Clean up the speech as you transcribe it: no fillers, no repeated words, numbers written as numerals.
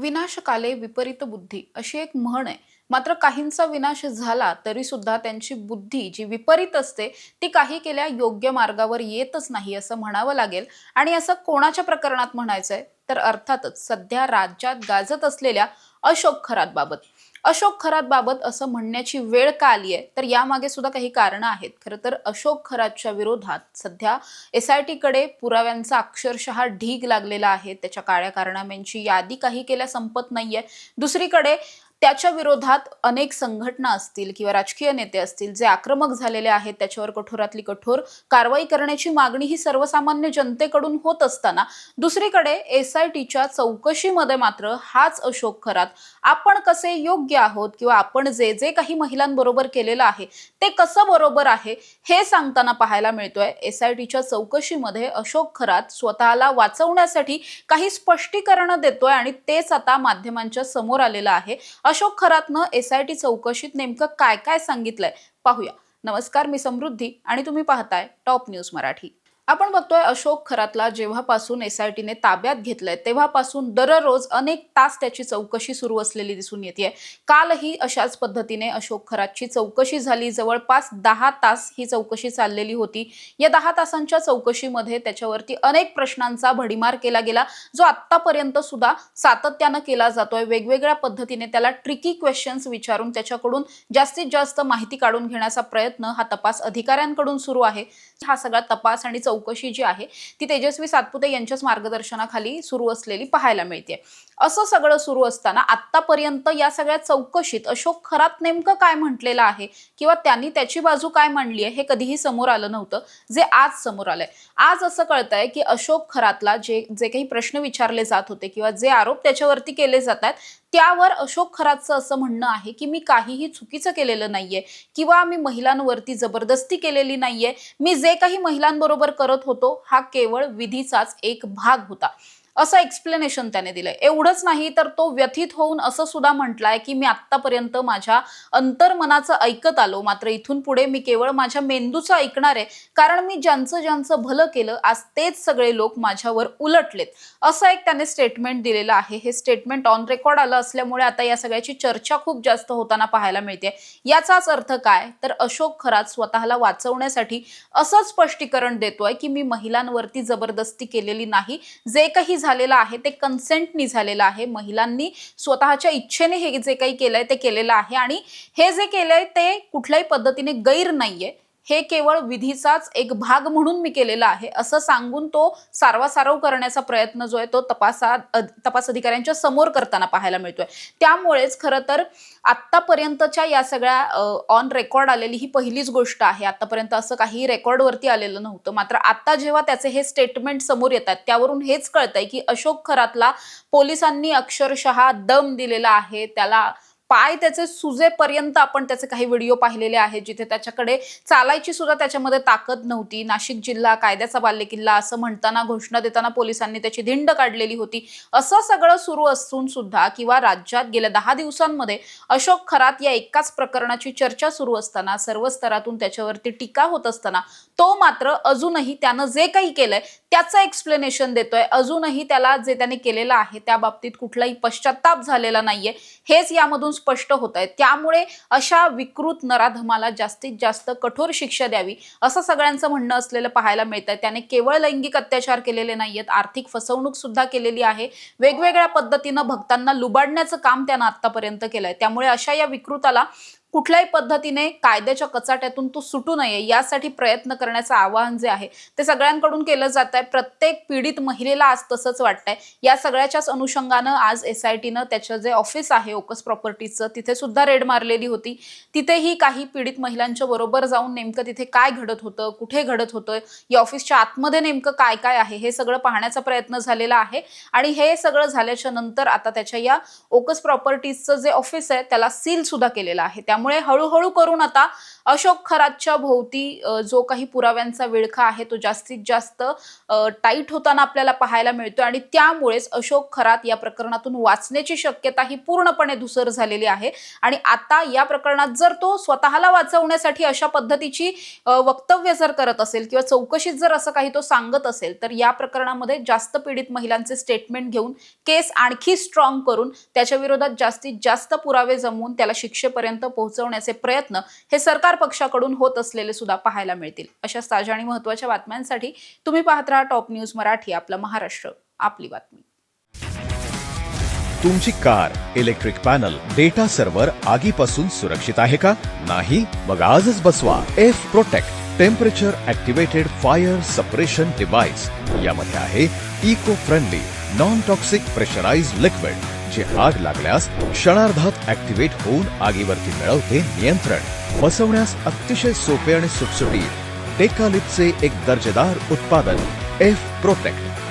विनाशकाले विपरीत बुद्धी अशी एक म्हण आहे. मात्र काहींचा विनाश झाला तरी सुद्धा त्यांची बुद्धी जी विपरीत असते ती काही केल्या योग्य मार्गावर येतच नाही असं म्हणावं लागेल. आणि असं कोणाच्या प्रकरणात म्हणायचंय तर अर्थातच सध्या राज्यात गाजत असलेल्या अशोक खरात बाबत. अशोक खरात बाबत असं म्हणण्याची वेळ का आली आहे तर यामागे सुद्धा काही कारणं आहेत. खरं तर अशोक खरातच्या विरोधात सध्या SIT कडे पुराव्यांचा अक्षरशः ढीग लागलेला आहे. त्याच्या काळ्या कारनाम्यांची यादी काही केल्या संपत नाहीये. दुसरीकडे त्याच्या विरोधात अनेक संघटना असतील किंवा राजकीय नेते असतील जे आक्रमक झालेले आहेत, त्याच्यावर कठोरातली कठोर कारवाई करण्याची मागणी ही सर्वसामान्य जनतेकडून होत असताना दुसरीकडे SITच्या चौकशीमध्ये मात्र हाच अशोक खरात आपण कसे योग्य आहोत किंवा आपण जे जे काही महिलांबरोबर केलेलं आहे ते कसं बरोबर आहे हे सांगताना पाहायला मिळतोय. SITच्या चौकशीमध्ये अशोक खरात स्वतःला वाचवण्यासाठी काही स्पष्टीकरण देतोय आणि तेच आता माध्यमांच्या समोर आलेलं आहे. अशोक खरातनं SIT चौकशीत नेमकं काय काय सांगितलंय पाहूया. नमस्कार, मी समृद्धी आणि तुम्ही पाहताय टॉप न्यूज मराठी. आपण बघतोय अशोक खरातला जेव्हापासून SITने ताब्यात घेतलंय तेव्हापासून दररोज अनेक तास त्याची चौकशी सुरू असलेली दिसून येते. कालही अशाच पद्धतीने अशोक खरातची चौकशी झाली. जवळपास 10 तास ही चौकशी चाललेली होती. या 10 तासांच्या चौकशीमध्ये त्याच्यावरती अनेक प्रश्नांचा भडीमार केला गेला, जो आतापर्यंत सुद्धा सातत्याने केला जातोय. वेगवेगळ्या पद्धतीने त्याला ट्रिकी क्वेश्चन्स विचारून त्याच्याकडून जास्तीत जास्त माहिती काढून घेण्याचा प्रयत्न हा तपास अधिकाऱ्यांकडून सुरू आहे. हा सगळा तपास आणि चौकशी जी आहे ती तेजस्वी सातपुते यांच्याच मार्गदर्शनाखाली सुरू असलेली पाहायला मिळते. असं सगळं सुरू असताना आतापर्यंत या सगळ्या चौकशीत अशोक खरात नेमकं काय म्हटलेलं आहे किंवा त्यांनी त्याची बाजू काय मांडली आहे हे कधीही समोर आलं नव्हतं, जे आज समोर आलंय. आज असं कळतंय की अशोक खरातला जे जे काही प्रश्न विचारले जात होते किंवा जे आरोप त्याच्यावरती केले जात आहेत त्यावर अशोक खरातचं असं म्हणणं आहे की मी काहीही चुकीचं केलेलं नाहीये किंवा मी महिलांवरती जबरदस्ती केलेली नाहीये. मी जे काही महिलांबरोबर करत होतो हा केवळ विधीचाच एक भाग होता, असं एक्सप्लेनेशन त्याने दिलंय. एवढंच नाही तर तो व्यथित होऊन असं सुद्धा म्हटलंय की मी आतापर्यंत माझ्या अंतर्मनाचं ऐकत आलो, मात्र इथून पुढे मी केवळ माझ्या मेंदूचं ऐकणार आहे, कारण मी ज्यांचं ज्यांचं भलं केलं आज तेच सगळे लोक माझ्यावर उलटलेत, असं एक त्याने स्टेटमेंट दिलेलं आहे. हे स्टेटमेंट ऑन रेकॉर्ड आलं असल्यामुळे आता या सगळ्याची चर्चा खूप जास्त होताना पाहायला मिळते. याचाच अर्थ काय तर अशोक खरात स्वतःला वाचवण्यासाठी असं स्पष्टीकरण देतोय की मी महिलांवरती जबरदस्ती केलेली नाही. जे काही झालेलं आहे ते कन्सेंटनी झालेलं आहे. महिलांनी स्वतःच्या इच्छेने हे जे काही केलंय ते केलेलं आहे आणि हे जे केलंय ते कुठल्याही पद्धतीने गैर नाहीये. हे केवळ विधीचाच एक भाग म्हणून मी केलेला आहे असं सांगून तो सारवासारव करण्याचा प्रयत्न जो आहे तो तपास अधिकाऱ्यांच्या समोर करताना पाहायला मिळतोय. त्यामुळेच खरं तर आतापर्यंतच्या या सगळ्या ऑन रेकॉर्ड आलेली ही पहिलीच गोष्ट आहे. आतापर्यंत असं काही रेकॉर्डवरती आलेलं नव्हतं, मात्र आता जेव्हा त्याचे हे स्टेटमेंट समोर येतात त्यावरून हेच कळतंय की अशोक खरातला पोलिसांनी अक्षरशः दम दिलेला आहे. त्याला पाय त्याचे सुजेपर्यंत आपण त्याचे काही व्हिडिओ पाहिलेले आहेत जिथे त्याच्याकडे चालायची सुद्धा त्याच्यामध्ये ताकद नव्हती. नाशिक जिल्हा कायद्याचा बालेकिल्ला असं म्हणताना घोषणा देताना पोलिसांनी त्याची धिंड काढलेली होती. असं सगळं सुरू असून सुद्धा किंवा राज्यात गेल्या 10 दिवसांमध्ये अशोक खरात या एकाच प्रकरणाची चर्चा सुरू असताना सर्व स्तरातून त्याच्यावरती टीका होत असताना तो मात्र अजूनही त्यानं जे काही केलंय त्याचं एक्सप्लेनेशन देतोय. अजूनही त्याला जे त्याने केलेलं आहे त्या बाबतीत कुठलाही पश्चाताप झालेला नाहीये, हेच यामधून स्पष्ट होत आहे. त्यामुळे अशा विकृत नराधमाला जास्तीत जास्त कठोर शिक्षा द्यावी असं सगळ्यांचं म्हणणं असलेलं पाहायला मिळतंय. त्याने केवळ लैंगिक अत्याचार केलेले नाहीयेत, आर्थिक फसवणूक सुद्धा केलेली आहे. वेगवेगळ्या पद्धतीनं भक्तांना लुबाडण्याचं काम त्यानं आतापर्यंत केलंय. त्यामुळे अशा या विकृताला कुठल्याही पद्धतीने कायद्याच्या कचाट्यातून तो सुटू नये यासाठी प्रयत्न करण्याचं आवाहन जे आहे ते सगळ्यांकडून केलं जात आहे. प्रत्येक पीडित महिलेला आज तसंच वाटतंय. या सगळ्याच्याच अनुषंगानं आज SITनं त्याचं जे ऑफिस आहे ओकस प्रॉपर्टीजचं तिथे सुद्धा रेड मारलेली होती. तिथेही काही पीडित महिलांच्या बरोबर जाऊन नेमकं तिथे काय घडत होतं, कुठे घडत होतं, या ऑफिसच्या आतमध्ये नेमकं काय काय आहे हे सगळं पाहण्याचा प्रयत्न झालेला आहे. आणि हे सगळं झाल्याच्या नंतर आता त्याच्या या ओकस प्रॉपर्टीजचं जे ऑफिस आहे त्याला सील सुद्धा केलेलं आहे. त्यामुळे हळूहळू करून आता अशोक खरातच्या भोवती जो काही पुराव्यांचा विळखा आहे तो जास्तीत जास्त टाईट होताना आपल्याला पाहायला मिळतो आणि त्यामुळेच अशोक खरात या प्रकरणातून वाचण्याची शक्यता ही पूर्णपणे धूसर झालेली आहे. आणि आता या प्रकरणात जर तो स्वतःला वाचवण्यासाठी अशा पद्धतीची वक्तव्य जर करत असेल किंवा चौकशीत जर असं काही तो सांगत असेल तर या प्रकरणामध्ये जास्त पीडित महिलांचे स्टेटमेंट घेऊन केस आणखी स्ट्रॉंग करून त्याच्या विरोधात जास्तीत जास्त पुरावे जमवून त्याला शिक्षेपर्यंत पोहोचवण्याचे प्रयत्न हे सरकार पक्षाकडून होत असलेले सुद्धा पाहायला मिळतील. अशा ताज्या आणि महत्त्वाच्या बातम्यांसाठी तुम्ही पाहत राहा टॉप न्यूज मराठी. आपला महाराष्ट्र, आपली बातमी. तुमची car, electric panel, data server आगीपासून सुरक्षित आहे का? नाही? मग आजच बसवा F protect temperature activated fire suppression device. यामध्ये आहे eco friendly non toxic pressurised liquid जे आग लागल्यास क्षणार्धात ऍक्टिव्हेट होऊन आगीवरती मिळवते नियंत्रण. बसवण्यास अतिशय सोपे आणि सुटसुटीत टेकालिपचे एक दर्जेदार उत्पादन एफ प्रोटेक्ट.